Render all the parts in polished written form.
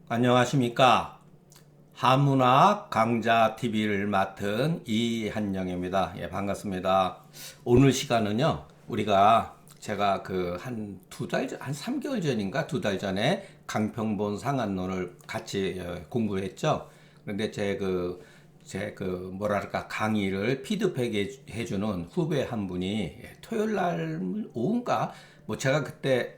안녕하십니까. 한문학 강좌 TV를 맡은 이한영입니다. 예, 반갑습니다. 오늘 시간은요, 제가 한 2달 한 3개월 전인가 2달 전에 강평본 상한론을 같이 공부했죠. 그런데 뭐랄까, 강의를 피드백 해주는 후배 한 분이 토요일 날 오후인가? 뭐 제가 그때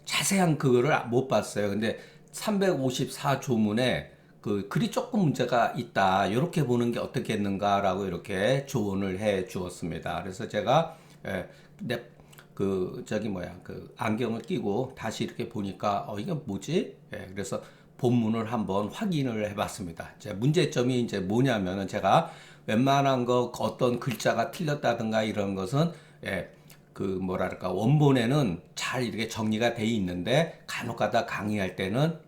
자세한 그거를 못 봤어요. 근데 354조문에 글이 조금 문제가 있다. 이렇게 보는 게 어떻겠는가라고 이렇게 조언을 해 주었습니다. 그래서 제가 내 안경을 끼고 다시 이렇게 보니까 이게 뭐지? 그래서 본문을 한번 확인을 해봤습니다. 제 문제점이 이제 뭐냐면은 제가 웬만한 거 어떤 글자가 틀렸다든가 이런 것은 뭐랄까 원본에는 잘 이렇게 정리가 돼 있는데 간혹가다 강의할 때는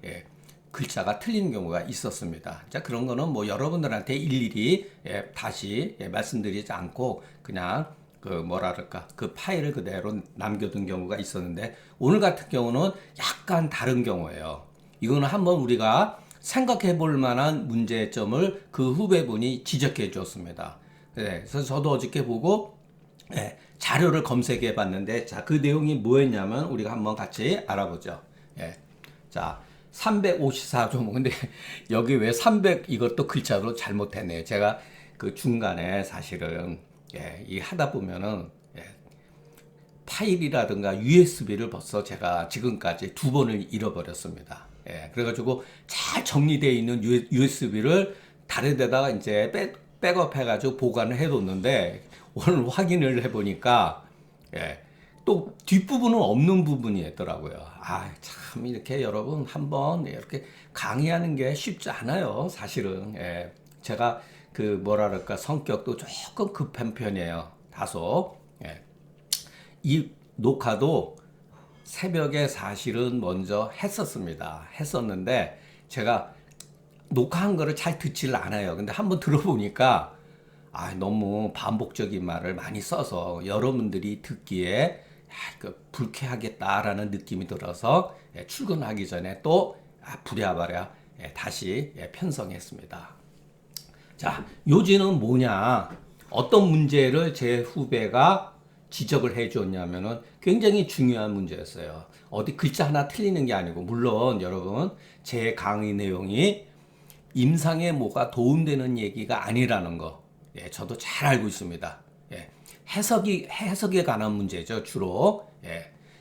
글자가 틀리는 경우가 있었습니다. 자, 그런 거는 뭐 여러분들한테 일일이 다시 말씀드리지 않고 그냥 그 파일을 그대로 남겨둔 경우가 있었는데 오늘 같은 경우는 약간 다른 경우예요. 이거는 한번 우리가 생각해 볼 만한 문제점을 그 후배분이 지적해 주었습니다. 그래서 저도 어저께 보고 자료를 검색해 봤는데, 자, 그 내용이 뭐였냐면, 우리가 한번 같이 알아보죠. 자, 354조, 근데 여기 왜 300, 이것도 글자로 잘못했네요. 제가 그 중간에 사실은, 이 하다 보면은, 파일이라든가 USB를 벌써 제가 지금까지 2번을 잃어버렸습니다. 그래가지고 잘 정리되어 있는 USB를 다른 데다가 이제 백업 해가지고 보관을 해뒀는데, 오늘 확인을 해보니까 또 뒷부분은 없는 부분이 있더라고요. 참 이렇게 여러분 한번 이렇게 강의하는 게 쉽지 않아요. 사실은 제가 뭐랄까 성격도 조금 급한 편이에요. 다소. 이 녹화도 새벽에 사실은 먼저 했었는데 제가 녹화한 거를 잘 듣지를 않아요. 근데 한번 들어보니까 너무 반복적인 말을 많이 써서 여러분들이 듣기에 불쾌하겠다라는 느낌이 들어서 출근하기 전에 또 부랴부랴 다시 편성했습니다. 자, 요지는 뭐냐? 어떤 문제를 제 후배가 지적을 해줬냐면은 굉장히 중요한 문제였어요. 어디 글자 하나 틀리는 게 아니고, 물론 여러분 제 강의 내용이 임상에 뭐가 도움되는 얘기가 아니라는 거, 저도 잘 알고 있습니다. 해석에 관한 문제죠, 주로.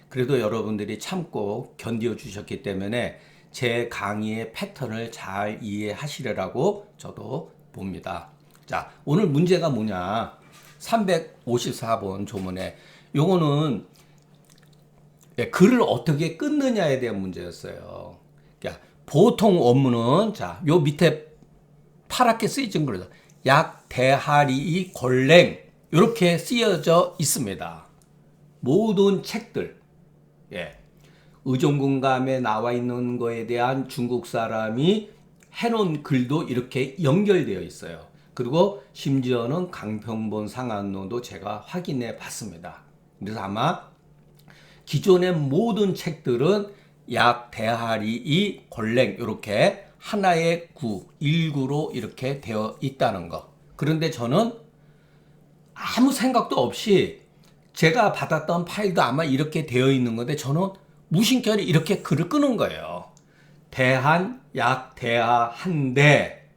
그래도 여러분들이 참고 견뎌 주셨기 때문에 제 강의의 패턴을 잘 이해하시려고 저도 봅니다. 자, 오늘 문제가 뭐냐? 354번 조문에 요거는 글을 어떻게 끊느냐에 대한 문제였어요. 그러니까 보통 원문은, 자, 요 밑에 파랗게 쓰여진 거죠. 약, 대하리, 골랭 이렇게 쓰여져 있습니다. 모든 책들, 의존군감에 나와 있는 거에 대한 중국 사람이 해놓은 글도 이렇게 연결되어 있어요. 그리고 심지어는 강평본 상한론도 제가 확인해 봤습니다. 그래서 아마 기존의 모든 책들은 약, 대하리, 골랭 이렇게 하나의 일구로 이렇게 되어 있다는 거. 그런데 저는 아무 생각도 없이 제가 받았던 파일도 아마 이렇게 되어 있는 건데 저는 무심결에 이렇게 글을 끄는 거예요. 대한, 약, 대하, 한대,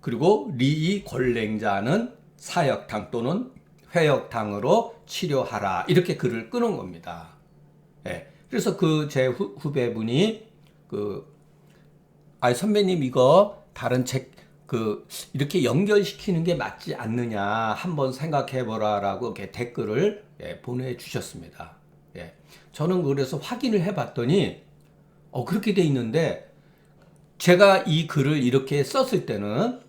그리고 리, 골랭자는 사역탕 또는 회역탕으로 치료하라. 이렇게 글을 끄는 겁니다. 그래서 제 후배분이 선배님 이거 다른 책 이렇게 연결시키는 게 맞지 않느냐 한번 생각해 보라라고 이렇게 댓글을 보내주셨습니다. 저는 그래서 확인을 해봤더니 그렇게 돼 있는데, 제가 이 글을 이렇게 썼을 때는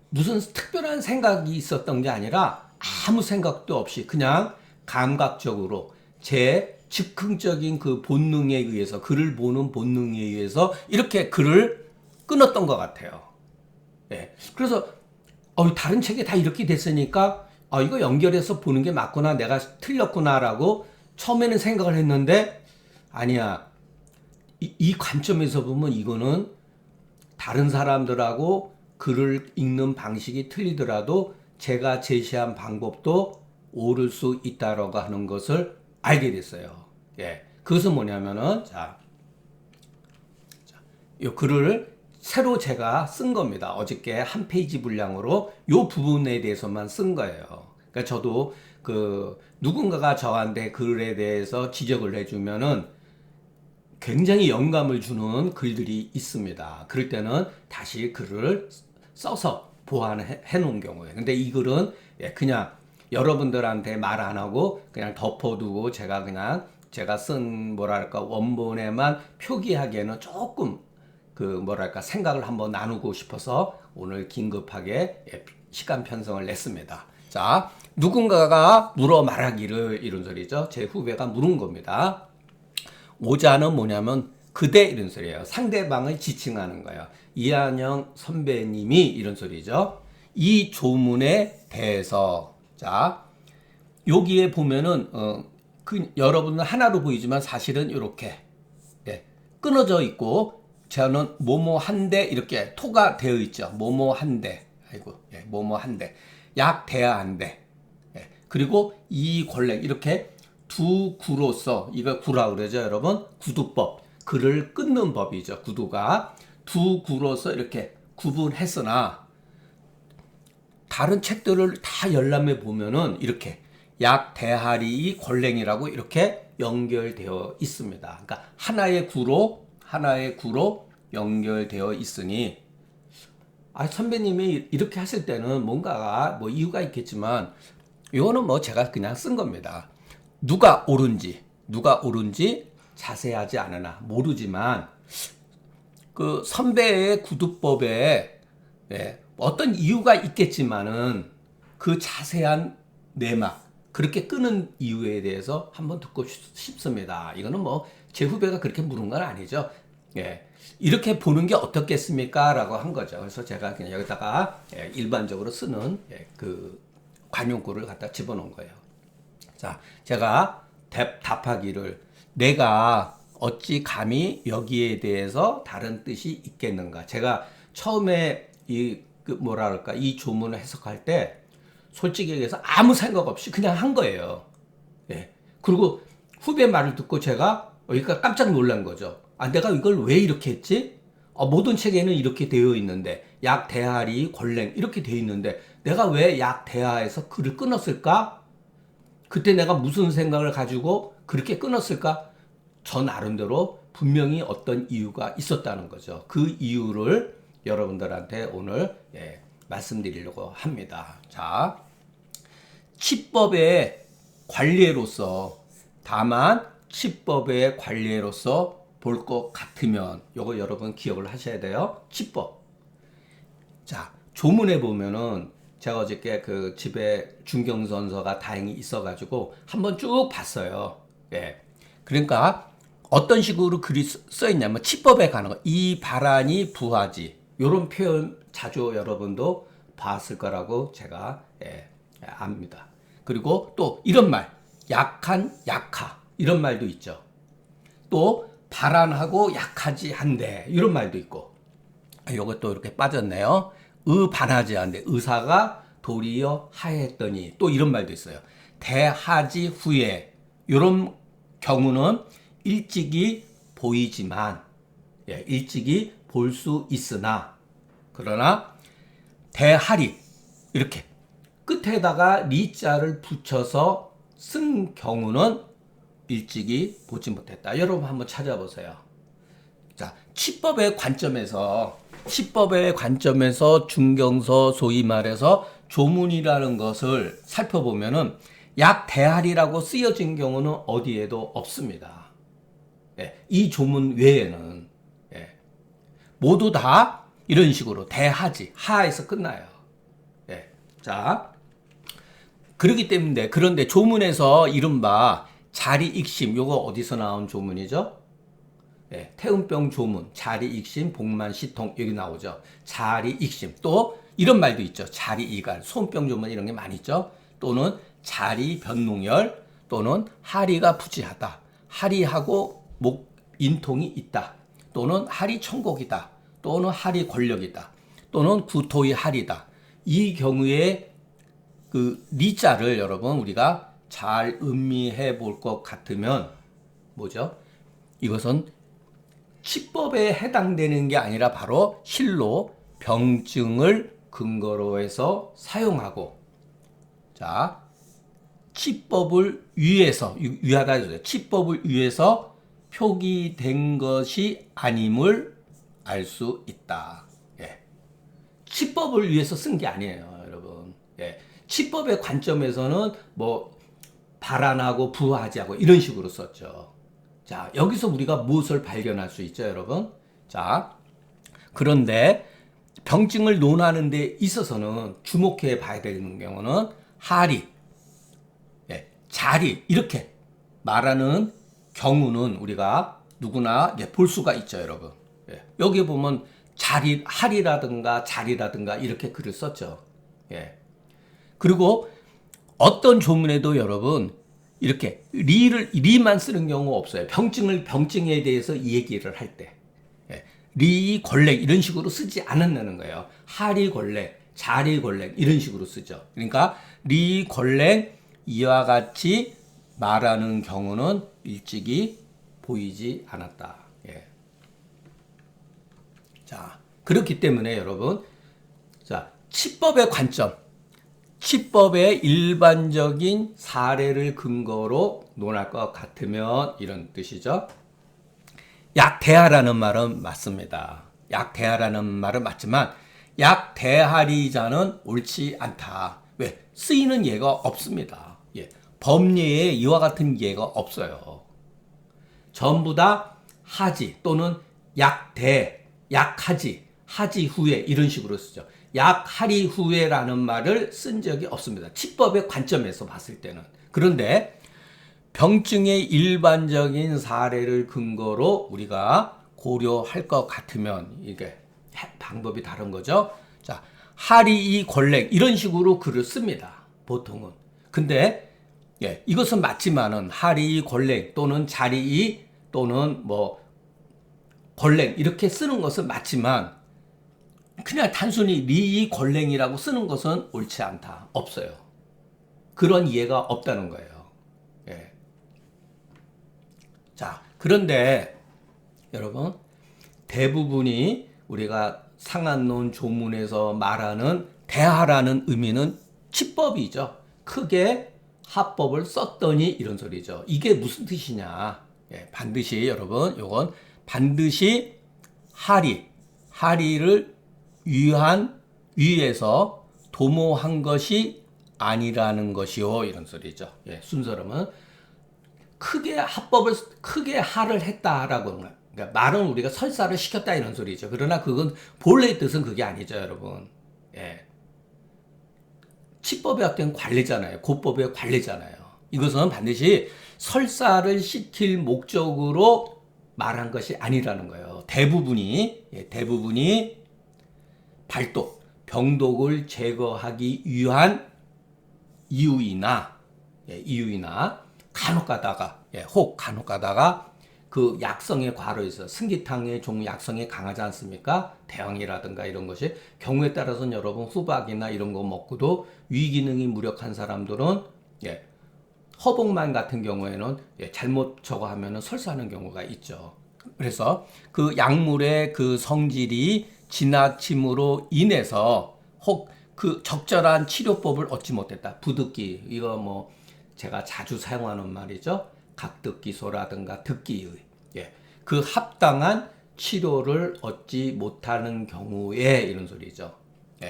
무슨 특별한 생각이 있었던 게 아니라 아무 생각도 없이 그냥 감각적으로 제 즉흥적인 그 본능에 의해서, 글을 보는 본능에 의해서 이렇게 글을 끊었던 것 같아요. 그래서 다른 책에 다 이렇게 됐으니까 이거 연결해서 보는 게 맞구나, 내가 틀렸구나라고 처음에는 생각을 했는데, 아니야, 이 관점에서 보면 이거는 다른 사람들하고 글을 읽는 방식이 틀리더라도 제가 제시한 방법도 옳을 수 있다라고 하는 것을 알게 됐어요. 예. 그것은 뭐냐면은, 이 글을 새로 제가 쓴 겁니다. 어저께 한 페이지 분량으로 이 부분에 대해서만 쓴 거예요. 그러니까 저도 누군가가 저한테 글에 대해서 지적을 해주면은 굉장히 영감을 주는 글들이 있습니다. 그럴 때는 다시 글을 써서 보완해 놓은 경우에. 근데 이 글은 그냥 여러분들한테 말 안 하고 그냥 덮어두고 제가 쓴 원본에만 표기하기에는 조금 생각을 한번 나누고 싶어서 오늘 긴급하게 시간 편성을 냈습니다. 자, 누군가가 물어 말하기를, 이런 소리죠. 제 후배가 물은 겁니다. 오자는 뭐냐면 그대, 이런 소리예요. 상대방을 지칭하는 거예요. 이한영 선배님이, 이런 소리죠. 이 조문에 대해서, 자, 여기에 보면은 여러분은 하나로 보이지만 사실은 이렇게 끊어져 있고, 저는 뭐뭐 한데 이렇게 토가 되어 있죠. 뭐뭐 한데, 뭐뭐 한데, 약 돼야 한데, 그리고 이 권랭, 이렇게 두 구로서, 이거 구라 그러죠, 여러분? 구두법, 글을 끊는 법이죠. 구두가 두 구로서 이렇게 구분했으나 다른 책들을 다 열람해 보면은 이렇게 약 대하리 권랭이라고 이렇게 연결되어 있습니다. 그러니까 하나의 구로 연결되어 있으니, 선배님이 이렇게 하실 때는 뭔가 이유가 있겠지만, 이거는 제가 그냥 쓴 겁니다. 누가 옳은지 자세하지 않으나 모르지만, 그 선배의 구두법에 어떤 이유가 있겠지만은 그 자세한 내막, 그렇게 끄는 이유에 대해서 한번 듣고 싶습니다. 이거는 제 후배가 그렇게 물은 건 아니죠. 이렇게 보는 게 어떻겠습니까? 라고 한 거죠. 그래서 제가 그냥 여기다가 일반적으로 쓰는 그 관용구를 갖다 집어넣은 거예요. 자, 제가 답하기를, 내가 어찌 감히 여기에 대해서 다른 뜻이 있겠는가. 제가 처음에 이 조문을 해석할 때 솔직히 얘기해서 아무 생각 없이 그냥 한 거예요. 그리고 후배 말을 듣고 제가 깜짝 놀란 거죠. 내가 이걸 왜 이렇게 했지? 모든 책에는 이렇게 되어 있는데, 약 대하리 권랭 이렇게 되어 있는데 내가 왜 약 대하에서 글을 끊었을까? 그때 내가 무슨 생각을 가지고 그렇게 끊었을까? 저 나름대로 분명히 어떤 이유가 있었다는 거죠. 그 이유를 여러분들한테 오늘 말씀드리려고 합니다. 자, 치법의 관례로서, 다만 치법의 관례로서 볼 것 같으면, 요거 여러분 기억을 하셔야 돼요. 치법. 자, 조문에 보면은 제가 어저께 그 집에 중경선서가 다행히 있어가지고 한번 쭉 봤어요. 그러니까 어떤 식으로 글이 써 있냐면, 치법에 관한 거, 이 바라니 부하지, 요런 표현 자주 여러분도 봤을 거라고 제가 압니다. 그리고 또 이런 말, 약한 약하, 이런 말도 있죠. 또 바란하고 약하지 한데, 이런 말도 있고. 요것도 이렇게 빠졌네요. 반하지 한데, 의사가 도리어 하했더니, 또 이런 말도 있어요. 대하지 후에, 이런 경우는 일찍이 보이지만, 일찍이 볼 수 있으나, 그러나 대하리, 이렇게 끝에다가 리자를 붙여서 쓴 경우는 일찍이 보지 못했다. 여러분 한번 찾아보세요. 자, 치법의 관점에서 중경서, 소위 말해서 조문이라는 것을 살펴보면은 약 대하리라고 쓰여진 경우는 어디에도 없습니다. 이 조문 외에는 모두 다 이런 식으로 대하지, 하에서 끝나요. 자, 그렇기 때문에, 그런데 조문에서 이른바 자리익심, 요거 어디서 나온 조문이죠? 태음병 조문, 자리익심, 복만시통, 여기 나오죠. 자리익심. 또 이런 말도 있죠. 자리이갈, 소음병 조문, 이런 게 많이 있죠. 또는 자리변농열, 또는 하리가 부지하다. 하리하고 인통이 있다. 또는 할이 천곡이다. 또는 할이 권력이다. 또는 구토의 할이다. 이 경우에 그 리자를 여러분 우리가 잘 음미해 볼 것 같으면 뭐죠? 이것은 치법에 해당되는 게 아니라 바로 실로 병증을 근거로 해서 사용하고, 자, 치법을 위해서, 위하다 해주세요. 치법을 위해서 표기된 것이 아님을 알 수 있다. 예. 치법을 위해서 쓴 게 아니에요, 여러분. 예. 치법의 관점에서는 뭐 발안하고 부하지 하고 이런 식으로 썼죠. 자, 여기서 우리가 무엇을 발견할 수 있죠, 여러분? 자, 그런데 병증을 논하는 데 있어서는 주목해 봐야 되는 경우는 하리, 예, 자리 이렇게 말하는 경우는 우리가 누구나 볼 수가 있죠, 여러분. 예, 여기 보면 자리, 하리라든가 자리라든가 이렇게 글을 썼죠. 예. 그리고 어떤 조문에도 여러분 이렇게 리만 쓰는 경우 없어요. 병증에 대해서 얘기를 할 때. 예. 리, 권렉 이런 식으로 쓰지 않는다는 거예요. 하리, 권렉, 자리, 권렉 이런 식으로 쓰죠. 그러니까 리, 권렉 이와 같이 말하는 경우는 일찍이 보이지 않았다. 예. 자, 그렇기 때문에 여러분, 자, 치법의 관점, 치법의 일반적인 사례를 근거로 논할 것 같으면 이런 뜻이죠. 약대하라는 말은 맞습니다. 약대하라는 말은 맞지만 약대하리자는 옳지 않다. 왜? 쓰이는 예가 없습니다. 예. 법례에 이와 같은 예가 없어요. 전부 다 하지 또는 약대, 약하지, 하지 후에 이런 식으로 쓰죠. 약하리 후에라는 말을 쓴 적이 없습니다. 치법의 관점에서 봤을 때는. 그런데 병증의 일반적인 사례를 근거로 우리가 고려할 것 같으면 이게 방법이 다른 거죠. 자, 하리 권렉 이런 식으로 글을 씁니다. 보통은. 근데 예, 이것은 맞지만은 하리 권렉 또는 자리 또는 뭐 권렉 이렇게 쓰는 것은 맞지만 그냥 단순히 리 권랭이라고 쓰는 것은 옳지 않다. 없어요. 그런 이해가 없다는 거예요. 예. 자, 그런데 여러분 대부분이 우리가 상한론 조문에서 말하는 대하라는 의미는 치법이죠. 크게 합법을 썼더니 이런 소리죠. 이게 무슨 뜻이냐? 예, 반드시 여러분 요건 반드시 하리를 위에서 도모한 것이 아니라는 것이요 이런 소리죠. 예, 순서로는 크게 하를 했다라고 그러니까 말은 우리가 설사를 시켰다 이런 소리죠. 그러나 그건 본래의 뜻은 그게 아니죠, 여러분. 예. 치법의 어떤 관례잖아요. 고법의 관례잖아요. 이것은 반드시 설사를 시킬 목적으로 말한 것이 아니라는 거예요. 대부분이 발독, 병독을 제거하기 위한 이유이나 간혹 가다가 그 약성의 과로에서 승기탕의 종 약성이 강하지 않습니까? 대왕이라든가 이런 것이 경우에 따라서는 여러분 후박이나 이런 거 먹고도 위기능이 무력한 사람들은 허복만 같은 경우에는 잘못 저거 하면은 설사하는 경우가 있죠. 그래서 그 약물의 그 성질이 지나침으로 인해서 혹 그 적절한 치료법을 얻지 못했다. 부듣기 이거 뭐 제가 자주 사용하는 말이죠. 각듣기소라든가 듣기의 그 합당한 치료를 얻지 못하는 경우에 이런 소리죠.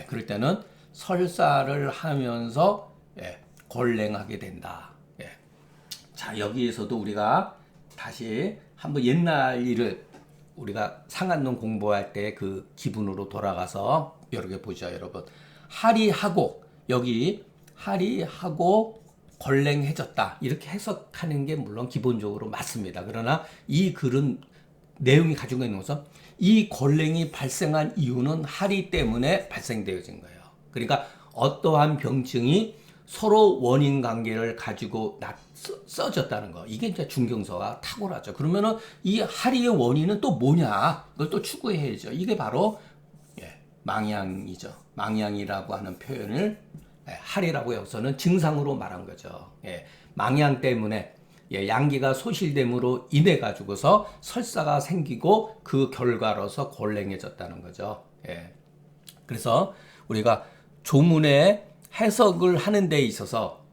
그럴 때는 설사를 하면서 권랭하게 된다. 자, 여기에서도 우리가 다시 한번 옛날 일을 우리가 상한론 공부할 때 그 기분으로 돌아가서 여러 개 보죠, 여러분. 하리하고 여기 하리하고 권랭해졌다 이렇게 해석하는 게 물론 기본적으로 맞습니다. 그러나 이 글은 내용이 가지고 있는 것은 이 권랭이 발생한 이유는 하리 때문에 발생되어진 거예요. 그러니까 어떠한 병증이 서로 원인 관계를 가지고 써졌다는 거. 이게 이제 중경서가 탁월하죠. 그러면은 이 하리의 원인은 또 뭐냐? 그걸 또 추구해야죠. 이게 바로 망양이죠. 망양이라고 하는 표현을 하리라고 여기서는 증상으로 말한 거죠. 망양 때문에 양기가 소실됨으로 인해 가지고서 설사가 생기고 그 결과로서 골랭해졌다는 거죠. 그래서 우리가 조문의 해석을 하는 데 있어서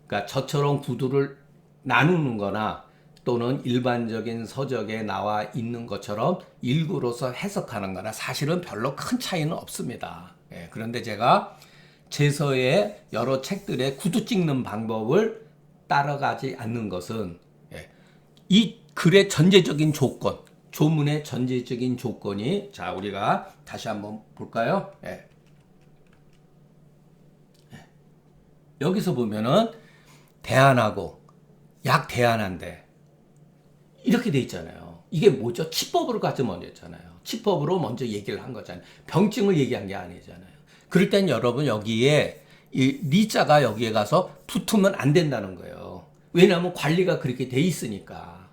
그러니까 저처럼 구두를 나누는 거나 또는 일반적인 서적에 나와 있는 것처럼 일구로서 해석하는 거나 사실은 별로 큰 차이는 없습니다. 그런데 제가 제서의 여러 책들의 구두 찍는 방법을 따라가지 않는 것은 이 글의 전제적인 조건, 조문의 전제적인 조건이 자 우리가 다시 한번 볼까요? 여기서 보면은 대안하고 약 대안한데 이렇게 돼 있잖아요. 이게 뭐죠? 치법으로 가서 먼저 했잖아요. 치법으로 먼저 얘기를 한 거잖아요. 병증을 얘기한 게 아니잖아요. 그럴 땐 여러분 여기에 이 리자가 여기에 가서 붙으면 안 된다는 거예요. 왜냐하면 관리가 그렇게 돼 있으니까.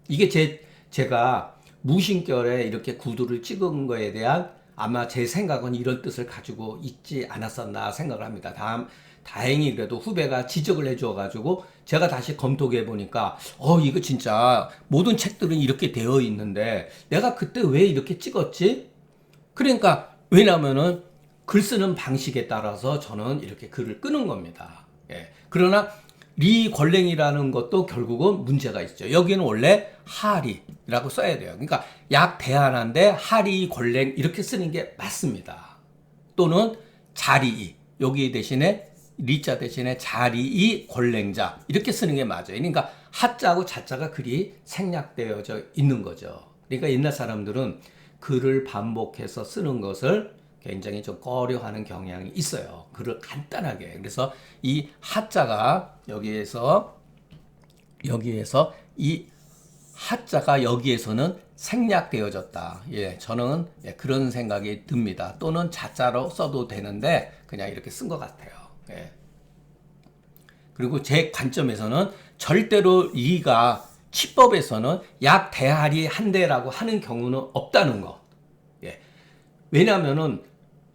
이게 제가 무신결에 이렇게 구두를 찍은 거에 대한 아마 제 생각은 이런 뜻을 가지고 있지 않았었나 생각을 합니다. 다행히 그래도 후배가 지적을 해줘가지고 제가 다시 검토해 보니까 이거 진짜 모든 책들은 이렇게 되어 있는데 내가 그때 왜 이렇게 찍었지? 그러니까 왜냐면은 글 쓰는 방식에 따라서 저는 이렇게 글을 끄는 겁니다. 그러나 리권랭이라는 것도 결국은 문제가 있죠. 여기는 원래 하리라고 써야 돼요. 그러니까 약 대안한데 하리 권랭 이렇게 쓰는 게 맞습니다. 또는 자리이 여기 대신에 리자 대신에 자리이 권랭자 이렇게 쓰는 게 맞아요. 그러니까 하자하고 자자가 글이 생략되어져 있는 거죠. 그러니까 옛날 사람들은 글을 반복해서 쓰는 것을 굉장히 좀 꺼려하는 경향이 있어요. 글을 간단하게. 그래서 이 하자가 여기에서 이 하자가 여기에서는 생략되어졌다. 저는 그런 생각이 듭니다. 또는 자자로 써도 되는데 그냥 이렇게 쓴 것 같아요. 그리고 제 관점에서는 절대로 이가 치법에서는 약 대하리 한대라고 하는 경우는 없다는 거. 왜냐하면은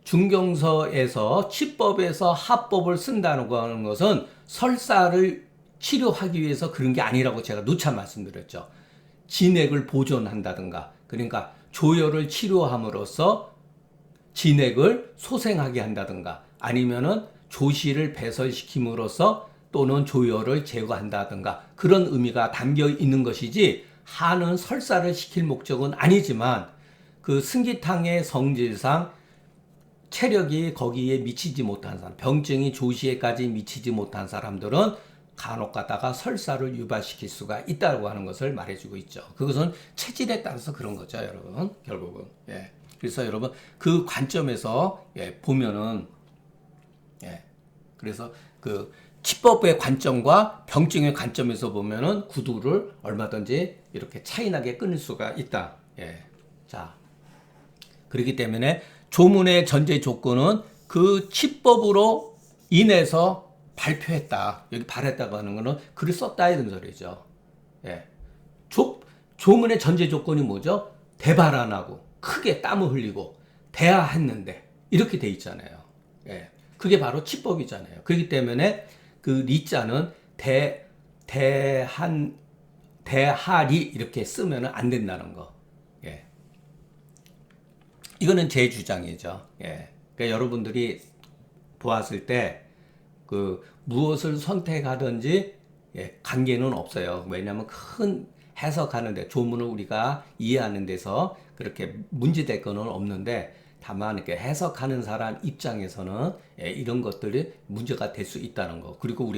중경서에서 치법에서 하법을 쓴다는 것은 설사를 치료하기 위해서 그런 게 아니라고 제가 누차 말씀드렸죠. 진액을 보존한다든가 그러니까 조혈을 치료함으로써 진액을 소생하게 한다든가 아니면은 조실을 배설시킴으로써 또는 조혈을 제거한다든가 그런 의미가 담겨 있는 것이지 하는 설사를 시킬 목적은 아니지만 그 승기탕의 성질상 체력이 거기에 미치지 못한 사람, 병증이 조시에까지 미치지 못한 사람들은 간혹 가다가 설사를 유발시킬 수가 있다고 하는 것을 말해주고 있죠. 그것은 체질에 따라서 그런 거죠, 여러분. 결국은. 그래서 여러분 그 관점에서 보면은 그래서 그 치법의 관점과 병증의 관점에서 보면은 구두를 얼마든지 이렇게 차이나게 끊을 수가 있다. 자, 그렇기 때문에 조문의 전제 조건은 그 치법으로 인해서 발표했다. 여기 발했다고 하는 거는 글을 썼다 이런 소리죠. 조문의 전제 조건이 뭐죠? 대발언하고 크게 땀을 흘리고 대화했는데 이렇게 돼 있잖아요. 그게 바로 치법이잖아요. 그렇기 때문에 그 리자는 대하리 이렇게 쓰면 안 된다는 거. 이거는 제 주장이죠. 그러니까 여러분들이 보았을 때 그 무엇을 선택하든지 관계는 없어요. 왜냐하면 큰 해석하는데 조문을 우리가 이해하는 데서 그렇게 문제될 거는 없는데 다만 이렇게 해석하는 사람 입장에서는 이런 것들이 문제가 될 수 있다는 거. 그리고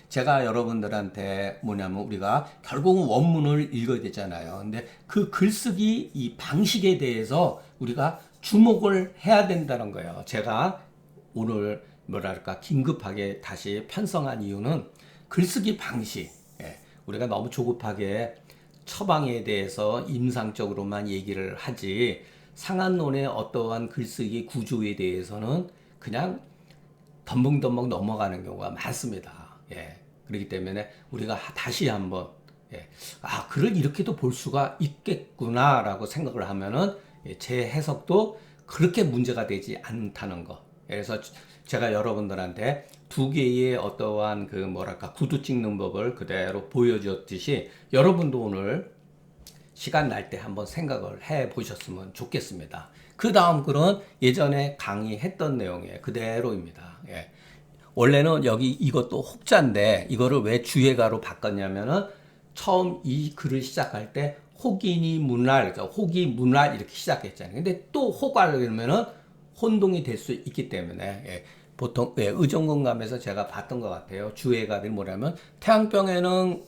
제가 여러분들한테 뭐냐면 우리가 결국은 원문을 읽어야 되잖아요. 근데 그 글쓰기 이 방식에 대해서 우리가 주목을 해야 된다는 거예요. 제가 오늘 긴급하게 다시 편성한 이유는 글쓰기 방식. 우리가 너무 조급하게 처방에 대해서 임상적으로만 얘기를 하지 상한론의 어떠한 글쓰기 구조에 대해서는 그냥 덤벙덤벙 넘어가는 경우가 많습니다. 예. 그렇기 때문에 우리가 다시 한번 예. 글을 이렇게도 볼 수가 있겠구나라고 생각을 하면은 예, 제 해석도 그렇게 문제가 되지 않다는 거. 그래서 제가 여러분들한테 두 개의 어떠한 그 뭐랄까 구두 찍는 법을 그대로 보여줬듯이 여러분도 오늘 시간 날 때 한번 생각을 해 보셨으면 좋겠습니다. 그 다음 글은 예전에 강의했던 내용의 그대로입니다. 예. 원래는 여기 이것도 혹자인데 이거를 왜 주예가로 바꿨냐면은 처음 이 글을 시작할 때 혹이니 문랄, 그러니까 혹이 문랄 이렇게 시작했잖아요. 근데 또 혹을 그러면은 혼동이 될 수 있기 때문에 예. 보통 예, 의정공감에서 제가 봤던 것 같아요. 주예가들이 뭐냐면 태양병에는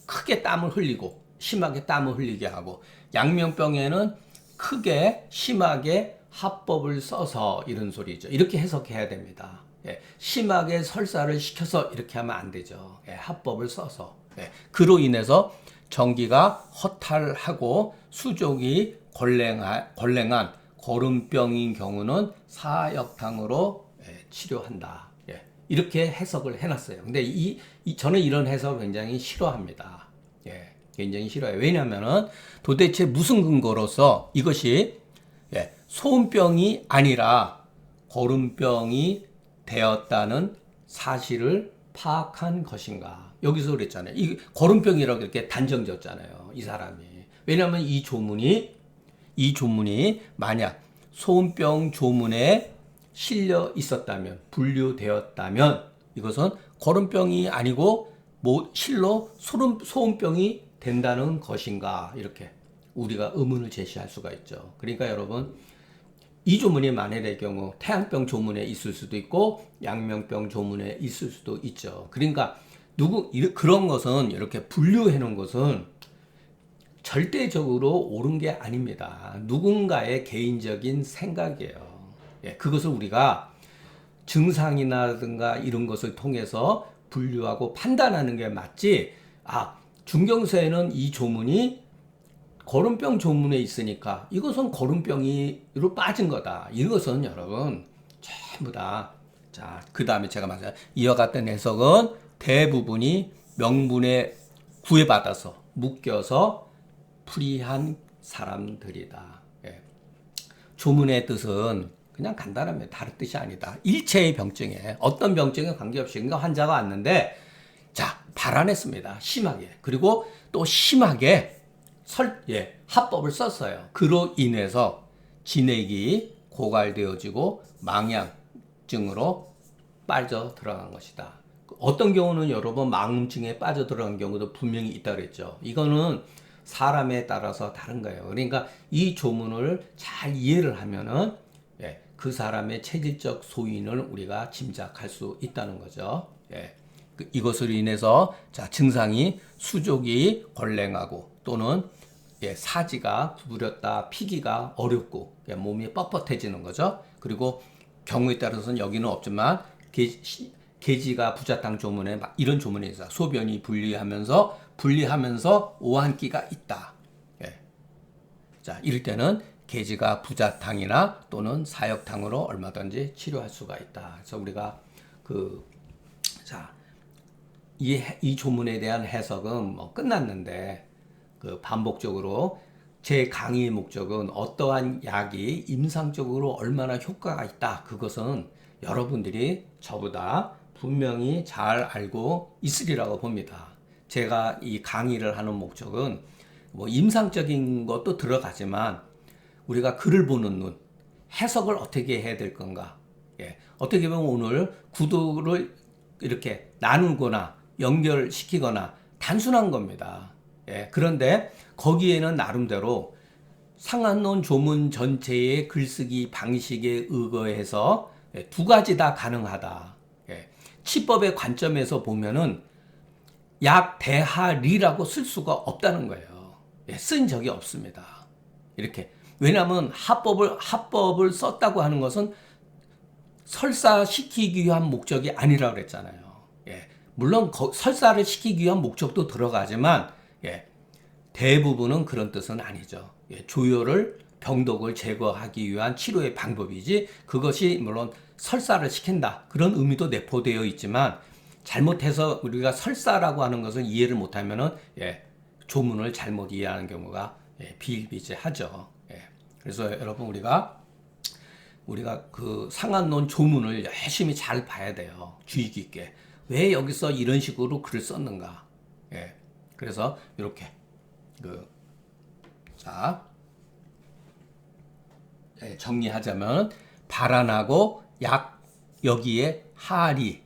크게 땀을 흘리고 심하게 땀을 흘리게 하고 양명병에는 크게 심하게 합법을 써서 이런 소리죠. 이렇게 해석해야 됩니다. 예, 심하게 설사를 시켜서 이렇게 하면 안 되죠. 예, 합법을 써서. 예, 그로 인해서 전기가 허탈하고 수족이 걸랭한 거름병인 경우는 사역탕으로 예, 치료한다. 예, 이렇게 해석을 해놨어요. 근데 저는 이런 해석을 굉장히 싫어합니다. 예, 굉장히 싫어해요. 왜냐면은 도대체 무슨 근거로서 이것이 예, 소음병이 아니라 거름병이 되었다는 사실을 파악한 것인가. 여기서 그랬잖아요. 이 거름병이라고 이렇게 단정 지었잖아요. 이 사람이. 왜냐하면 이 조문이 만약 소음병 조문에 실려 있었다면, 분류되었다면 이것은 거름병이 아니고 실로 소음병이 된다는 것인가. 이렇게 우리가 의문을 제시할 수가 있죠. 그러니까 여러분 이 조문이 만약의 경우 태양병 조문에 있을 수도 있고 양명병 조문에 있을 수도 있죠. 그러니까 그런 것은 이렇게 분류해 놓은 것은 절대적으로 옳은 게 아닙니다. 누군가의 개인적인 생각이에요. 예, 그것을 우리가 증상이라든가 이런 것을 통해서 분류하고 판단하는 게 맞지. 중경서에는 이 조문이 거름병 조문에 있으니까 이것은 거름병이로 빠진 거다. 이것은 여러분 전부 다. 자, 그 다음에 제가 이어갔던 해석은 대부분이 명분에 구애받아서 묶여서 풀이한 사람들이다. 예. 조문의 뜻은 그냥 간단합니다. 다른 뜻이 아니다. 일체의 병증에 어떤 병증에 관계없이 그러니까 환자가 왔는데 자 발안했습니다. 심하게. 그리고 또 심하게 합법을 썼어요. 그로 인해서 진액이 고갈되어지고 망약증으로 빠져 들어간 것이다. 어떤 경우는 여러분 망음증에 빠져 들어간 경우도 분명히 있다 그랬죠. 이거는 사람에 따라서 다른 거예요. 그러니까 이 조문을 잘 이해를 하면은 그 사람의 체질적 소인을 우리가 짐작할 수 있다는 거죠. 이것으로 인해서 증상이 수족이 걸랭하고 또는 사지가 구부렸다 피기가 어렵고 몸이 뻣뻣해지는 거죠. 그리고 경우에 따라서는 여기는 없지만 계지가 부자탕 조문에 이런 조문에 있어요. 소변이 분리하면서 오한기가 있다. 자, 이럴 때는 계지가 부자탕이나 또는 사역탕으로 얼마든지 치료할 수가 있다. 그래서 우리가 이 조문에 대한 해석은 끝났는데 반복적으로 제 강의의 목적은 어떠한 약이 임상적으로 얼마나 효과가 있다. 그것은 여러분들이 저보다 분명히 잘 알고 있으리라고 봅니다. 제가 이 강의를 하는 목적은 임상적인 것도 들어가지만 우리가 글을 보는 눈, 해석을 어떻게 해야 될 건가. 어떻게 보면 오늘 구도를 이렇게 나누거나 연결시키거나 단순한 겁니다. 그런데 거기에는 나름대로 상한론 조문 전체의 글쓰기 방식에 의거해서 두 가지 다 가능하다. 치법의 관점에서 보면은 약 대하리라고 쓸 수가 없다는 거예요. 쓴 적이 없습니다. 이렇게. 왜냐하면 합법을 썼다고 하는 것은 설사시키기 위한 목적이 아니라고 그랬잖아요. 물론 설사를 시키기 위한 목적도 들어가지만 대부분은 그런 뜻은 아니죠. 조효를 병독을 제거하기 위한 치료의 방법이지 그것이 물론 설사를 시킨다 그런 의미도 내포되어 있지만 잘못해서 우리가 설사라고 하는 것을 이해를 못하면은 조문을 잘못 이해하는 경우가 비일비재하죠. 그래서 여러분 우리가 그 상한론 조문을 열심히 잘 봐야 돼요. 주의 깊게. 왜 여기서 이런 식으로 글을 썼는가. 그래서 이렇게 자 정리하자면 발안하고 약 여기에 하리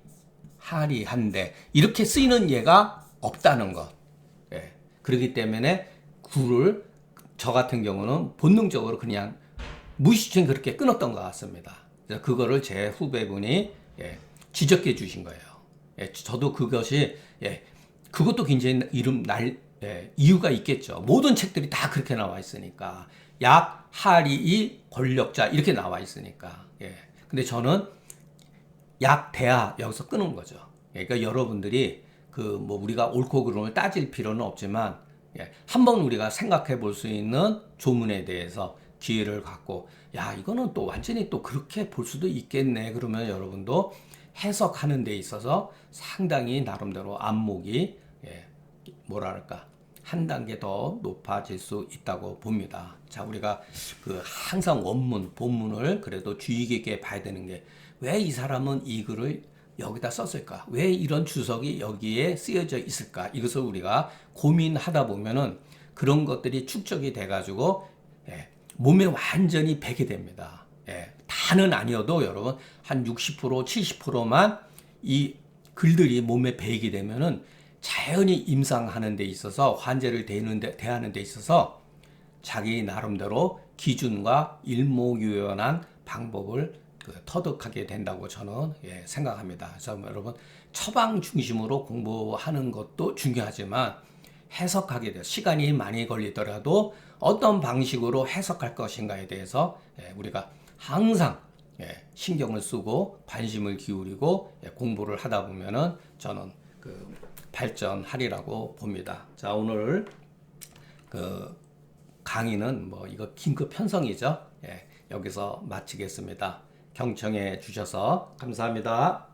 한데 이렇게 쓰이는 예가 없다는 것. 그렇기 때문에 구를 저 같은 경우는 본능적으로 그냥 무의식적인 그렇게 끊었던 것 같습니다. 그래서 그거를 제 후배분이 지적해 주신 거예요. 저도 그것이 그것도 굉장히 이유가 있겠죠. 모든 책들이 다 그렇게 나와 있으니까 약 하리이 권력자 이렇게 나와 있으니까. 근데 저는 약 대하 여기서 끊은 거죠. 그러니까 여러분들이 뭐 우리가 옳고 그름을 따질 필요는 없지만 한번 우리가 생각해 볼 수 있는 조문에 대해서 기회를 갖고 이거는 또 완전히 또 그렇게 볼 수도 있겠네 그러면 여러분도 해석하는 데 있어서 상당히 나름대로 안목이 뭐랄까 한 단계 더 높아질 수 있다고 봅니다. 자, 우리가 항상 원문, 본문을 그래도 주의 깊게 봐야 되는 게 왜 이 사람은 이 글을 여기다 썼을까? 왜 이런 주석이 여기에 쓰여져 있을까? 이것을 우리가 고민하다 보면은 그런 것들이 축적이 돼가지고 몸에 완전히 배게 됩니다. 다는 아니어도 여러분 한 60%, 70%만 이 글들이 몸에 배이게 되면은 자연히 임상하는 데 있어서 환자를 대하는 데 있어서 자기 나름대로 기준과 일목요연한 방법을 터득하게 된다고 저는 생각합니다. 그래서 여러분 처방 중심으로 공부하는 것도 중요하지만 해석하게 돼요. 시간이 많이 걸리더라도 어떤 방식으로 해석할 것인가에 대해서 우리가 항상 신경을 쓰고 관심을 기울이고 공부를 하다 보면은 저는 발전하리라고 봅니다. 자, 오늘 강의는 뭐 이거 긴급 편성이죠. 여기서 마치겠습니다. 경청해 주셔서 감사합니다.